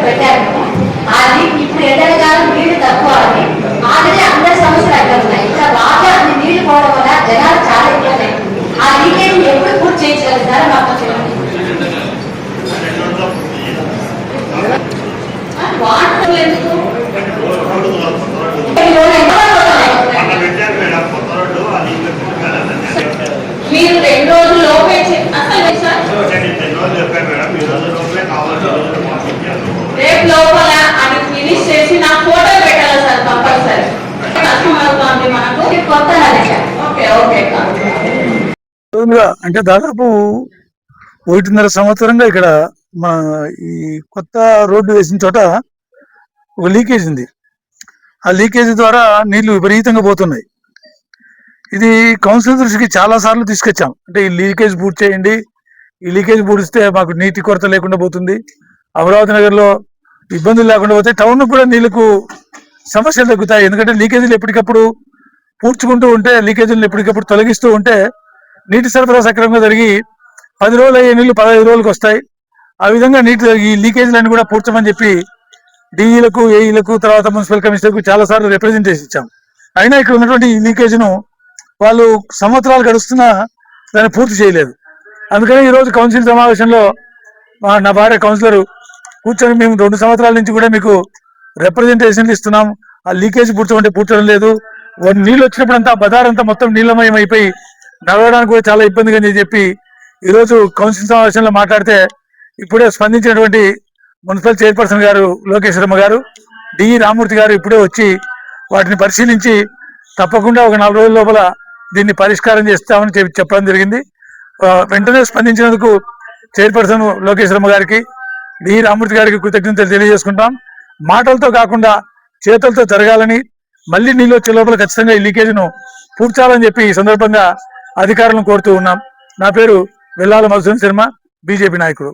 పెట్టారు. అది ఇప్పుడు ఎండకాలం నీళ్లు తక్కువ అని ఆల్రెడీ అందరి సమస్యలు అక్కడ ఉన్నాయి. ఇంకా బాగా అన్ని నీళ్లు పోవడం వల్ల జనాలు చాలా ఇబ్బంది. ఆ లీకేజ్ ఎప్పుడు పూర్తి చేయించగలుగుతారో మాకు చెప్పండి. వాటర్ ఎందుకు మీరు 2 రోజులు లోపే అసలు సార్ రేపు లోపల అది ఫినిష్ చేసి నా ఫోటో పెట్టాలి సార్ కంపల్సరీ. కష్టం అవుతుంది మనకు. కొత్త ఓకే ఓకే అంటే దాదాపు 1.5 సంవత్సరంగా ఇక్కడ మన ఈ కొత్త రోడ్డు వేసిన చోట ఒక లీకేజ్ ఉంది. ఆ లీకేజ్ ద్వారా నీళ్లు విపరీతంగా పోతున్నాయి. ఇది కౌన్సిలర్ దృష్టికి చాలా సార్లు తీసుకొచ్చాం. అంటే ఈ లీకేజ్ పూర్తి చేయండి, ఈ లీకేజ్ పూడిస్తే మాకు నీటి కొరత లేకుండా పోతుంది, అమరావతి నగర్లో ఇబ్బందులు లేకుండా పోతే టౌన్ కూడా నీళ్లకు సమస్యలు తగ్గుతాయి. ఎందుకంటే లీకేజీలు ఎప్పటికప్పుడు పూడ్చుకుంటూ ఉంటే, లీకేజీలను ఎప్పటికప్పుడు తొలగిస్తూ ఉంటే నీటి సరఫరా సక్రమంగా జరిగి 10 రోజులు అయ్యే నీళ్లు 15 రోజులకు వస్తాయి. ఆ విధంగా ఈ లీకేజీలన్నీ కూడా పూడ్చమని చెప్పి డిఈలకు, ఏఈలకు, తర్వాత మున్సిపల్ కమిషనర్కు చాలా సార్లు రిప్రజెంటేషన్ ఇచ్చాం. అయినా ఇక్కడ ఉన్నటువంటి ఈ లీకేజ్ను వాళ్ళు సంవత్సరాలు గడుస్తున్నా దాన్ని పూర్తి చేయలేదు. అందుకని ఈరోజు కౌన్సిల్ సమావేశంలో నా భార్య కౌన్సిలర్ కూర్చొని మేము 2 సంవత్సరాల నుంచి కూడా మీకు రిప్రజెంటేషన్లు ఇస్తున్నాం, ఆ లీకేజ్ పూడ్చమంటే పూడ్చడం లేదు, నీళ్ళు వచ్చినప్పుడంతా బజారంతా మొత్తం నీళ్ళమయం అయిపోయి నడవడానికి కూడా చాలా ఇబ్బందిగా అని చెప్పి ఈరోజు కౌన్సిల్ సమావేశంలో మాట్లాడితే ఇప్పుడే స్పందించినటువంటి మున్సిపల్ చైర్పర్సన్ గారు లోకేశ్వరమ్మ గారు, డిఈ రామూర్తి గారు ఇప్పుడే వచ్చి వాటిని పరిశీలించి తప్పకుండా ఒక 4 రోజుల లోపల దీన్ని పరిష్కారం చేస్తామని చెప్పడం జరిగింది. వెంటనే స్పందించినందుకు చైర్పర్సన్ లోకేశ్వరమ్మ గారికి, డిఈ రామూర్తి గారికి కృతజ్ఞతలు తెలియజేసుకుంటాం. మాటలతో కాకుండా చేతులతో జరగాలని, మళ్ళీ నీళ్ళు వచ్చే లోపల ఖచ్చితంగా ఈ లీకేజ్ను పూడ్చాలని చెప్పి ఈ సందర్భంగా అధికారులను కోరుతూ ఉన్నాం. నా పేరు వెల్లాల మధుసూదన్ శర్మ, బీజేపీ నాయకుడు.